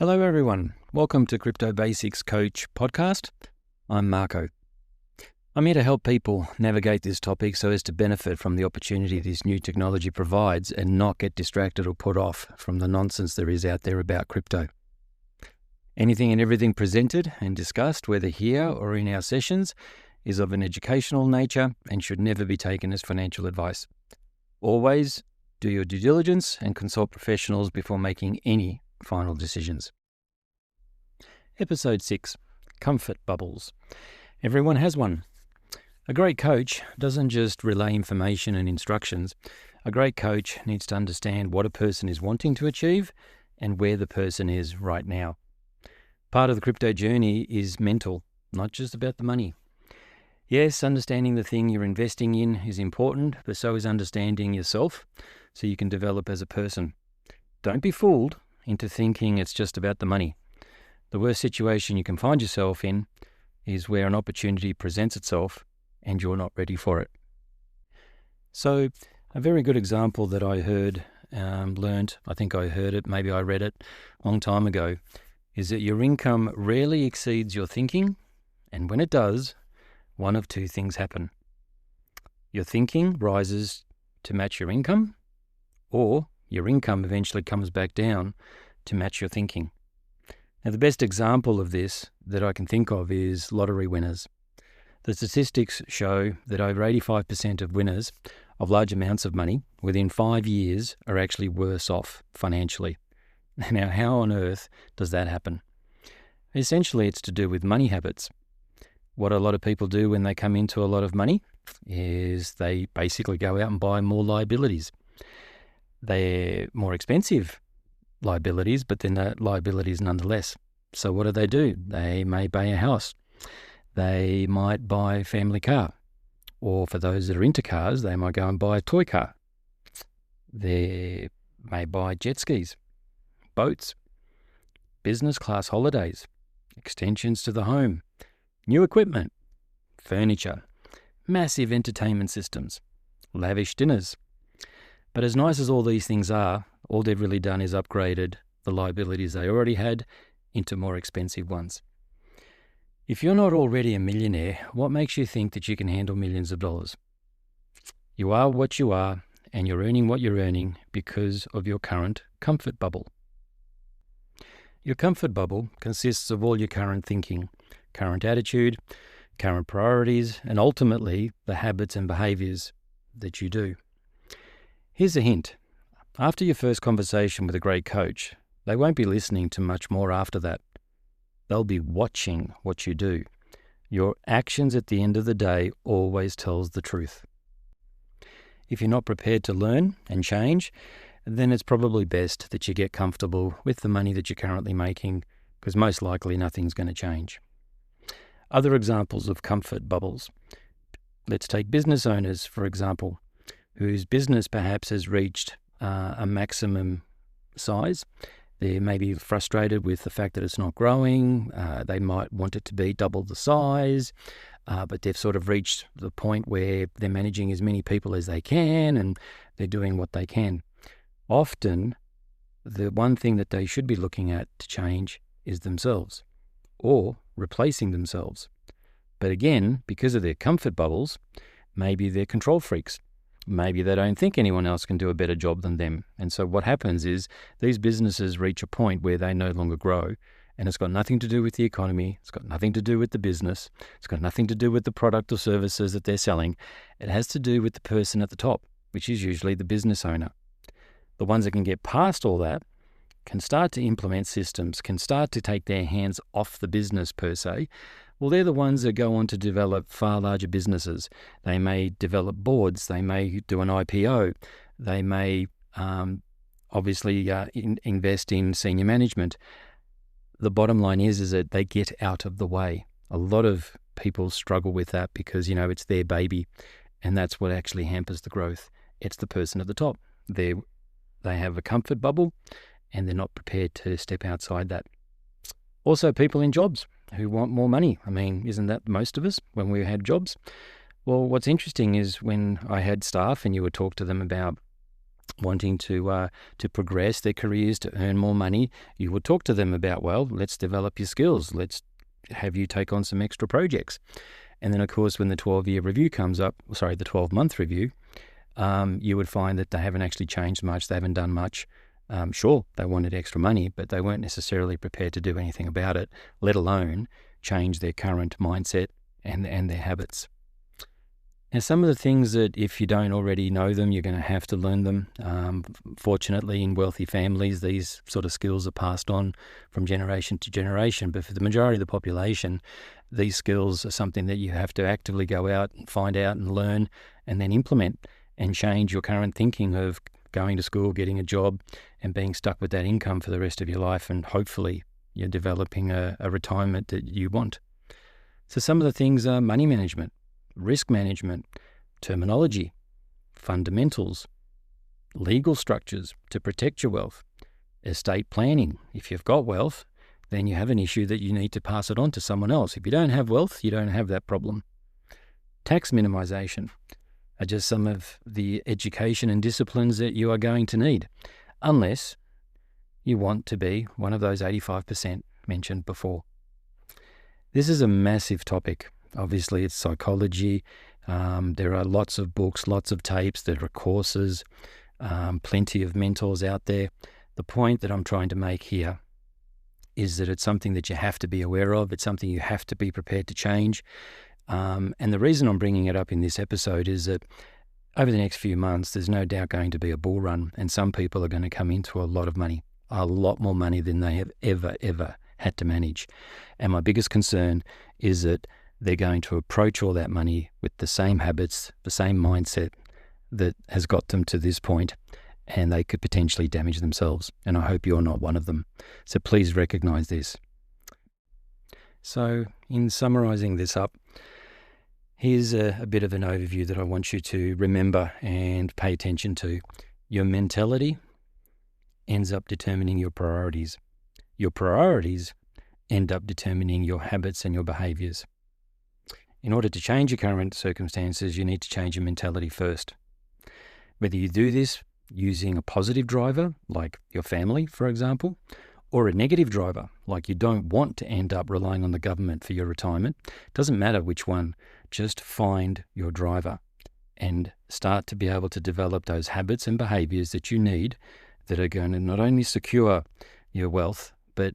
Hello everyone, welcome to Crypto Basics Coach podcast. I'm Marco. I'm here to help people navigate this topic so as to benefit from the opportunity this new technology provides and not get distracted or put off from the nonsense there is out there about crypto. Anything and everything presented and discussed, whether here or in our sessions, is of an educational nature and should never be taken as financial advice. Always do your due diligence and consult professionals before making any final decisions. Episode 6, Comfort Bubbles. Everyone has one. A great coach doesn't just relay information and instructions. A great coach needs to understand what a person is wanting to achieve and where the person is right now. Part of the crypto journey is mental, not just about the money. Yes, understanding the thing you're investing in is important, but so is understanding yourself so you can develop as a person. Don't be fooled into thinking it's just about the money. The worst situation you can find yourself in is where an opportunity presents itself and you're not ready for it. So a very good example that I heard, maybe I read it a long time ago, is that your income rarely exceeds your thinking, and when it does, one of two things happen. Your thinking rises to match your income, or your income eventually comes back down to match your thinking. Now, the best example of this that I can think of is lottery winners. The statistics show that over 85% of winners of large amounts of money within 5 years are actually worse off financially. Now, how on earth does that happen? Essentially, it's to do with money habits. What a lot of people do when they come into a lot of money is they basically go out and buy more liabilities. They're more expensive liabilities, but then they're liabilities nonetheless. So what do? They may buy a house. They might buy a family car. Or for those that are into cars, they might go and buy a toy car. They may buy jet skis, boats, business class holidays, extensions to the home, new equipment, furniture, massive entertainment systems, lavish dinners. But as nice as all these things are, all they've really done is upgraded the liabilities they already had into more expensive ones. If you're not already a millionaire, what makes you think that you can handle millions of dollars? You are what you are, and you're earning what you're earning because of your current comfort bubble. Your comfort bubble consists of all your current thinking, current attitude, current priorities, and ultimately the habits and behaviours that you do. Here's a hint. After your first conversation with a great coach, they won't be listening to much more after that. They'll be watching what you do. Your actions at the end of the day always tells the truth. If you're not prepared to learn and change, then it's probably best that you get comfortable with the money that you're currently making, because most likely nothing's going to change. Other examples of comfort bubbles. Let's take business owners, for example, whose business perhaps has reached a maximum size. They may be frustrated with the fact that it's not growing. They might want it to be double the size, but they've sort of reached the point where they're managing as many people as they can and they're doing what they can. Often, the one thing that they should be looking at to change is themselves or replacing themselves. But again, because of their comfort bubbles, maybe they're control freaks. Maybe they don't think anyone else can do a better job than them. And so what happens is these businesses reach a point where they no longer grow, and it's got nothing to do with the economy. It's got nothing to do with the business. It's got nothing to do with the product or services that they're selling. It has to do with the person at the top, which is usually the business owner. The ones that can get past all that can start to implement systems, can start to take their hands off the business per se. Well, they're the ones that go on to develop far larger businesses. They may develop boards. They may do an IPO. They may invest in senior management. The bottom line is that they get out of the way. A lot of people struggle with that because, it's their baby, and that's what actually hampers the growth. It's the person at the top. They have a comfort bubble, and they're not prepared to step outside that. Also, people in jobs who want more money. I mean, isn't that most of us when we had jobs? Well, what's interesting is when I had staff and you would talk to them about wanting to progress their careers, to earn more money, you would talk to them about, well, let's develop your skills. Let's have you take on some extra projects. And then, of course, when the 12-year review comes up, the 12-month review, you would find that they haven't actually changed much. They haven't done much. Sure, they wanted extra money, but they weren't necessarily prepared to do anything about it, let alone change their current mindset and their habits. Now, some of the things that if you don't already know them, you're going to have to learn them. Fortunately, in wealthy families, these sort of skills are passed on from generation to generation. But for the majority of the population, these skills are something that you have to actively go out and find out and learn and then implement and change your current thinking of going to school, getting a job and being stuck with that income for the rest of your life. And hopefully you're developing a retirement that you want. So some of the things are money management, risk management, terminology, fundamentals, legal structures to protect your wealth, estate planning. If you've got wealth, then you have an issue that you need to pass it on to someone else. If you don't have wealth, you don't have that problem. Tax minimization are just some of the education and disciplines that you are going to need, unless you want to be one of those 85% mentioned before. This is a massive topic. Obviously, it's psychology. There are lots of books, lots of tapes. There are courses, plenty of mentors out there. The point that I'm trying to make here is that it's something that you have to be aware of. It's something you have to be prepared to change. And the reason I'm bringing it up in this episode is that over the next few months, there's no doubt going to be a bull run, and some people are going to come into a lot of money, a lot more money than they have ever had to manage. And my biggest concern is that they're going to approach all that money with the same habits, the same mindset that has got them to this point, and they could potentially damage themselves. And I hope you're not one of them. So please recognize this. So in summarizing this up, here's a bit of an overview that I want you to remember and pay attention to. Your mentality ends up determining your priorities. Your priorities end up determining your habits and your behaviors. In order to change your current circumstances, you need to change your mentality first. Whether you do this using a positive driver, like your family, for example, or a negative driver, like you don't want to end up relying on the government for your retirement, doesn't matter which one, just find your driver and start to be able to develop those habits and behaviors that you need that are going to not only secure your wealth, but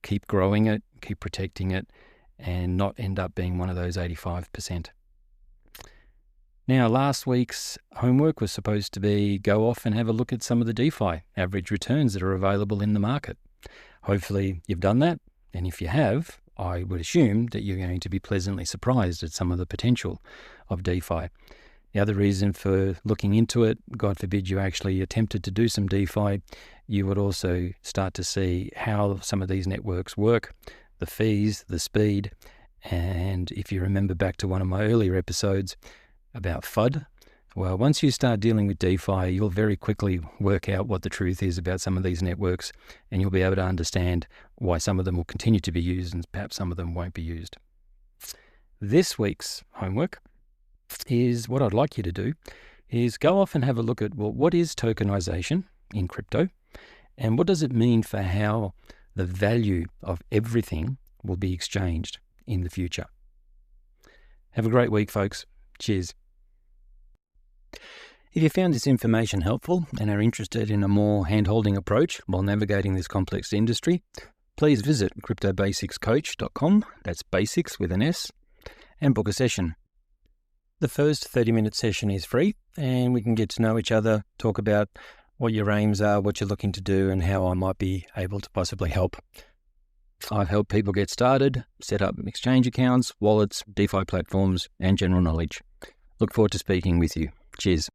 keep growing it, keep protecting it, and not end up being one of those 85%. Now, last week's homework was supposed to be go off and have a look at some of the DeFi average returns that are available in the market. Hopefully you've done that, and if you have, I would assume that you're going to be pleasantly surprised at some of the potential of DeFi. The other reason for looking into it, God forbid you actually attempted to do some DeFi, you would also start to see how some of these networks work, the fees, the speed, and if you remember back to one of my earlier episodes about FUD, well, once you start dealing with DeFi, you'll very quickly work out what the truth is about some of these networks, and you'll be able to understand why some of them will continue to be used and perhaps some of them won't be used. This week's homework is what I'd like you to do is go off and have a look at, well, what is tokenization in crypto, and what does it mean for how the value of everything will be exchanged in the future. Have a great week, folks. Cheers. If you found this information helpful and are interested in a more hand-holding approach while navigating this complex industry, please visit cryptobasicscoach.com, that's basics with an S, and book a session. The first 30-minute session is free, and we can get to know each other, talk about what your aims are, what you're looking to do, and how I might be able to possibly help. I've helped people get started, set up exchange accounts, wallets, DeFi platforms, and general knowledge. Look forward to speaking with you. Cheers.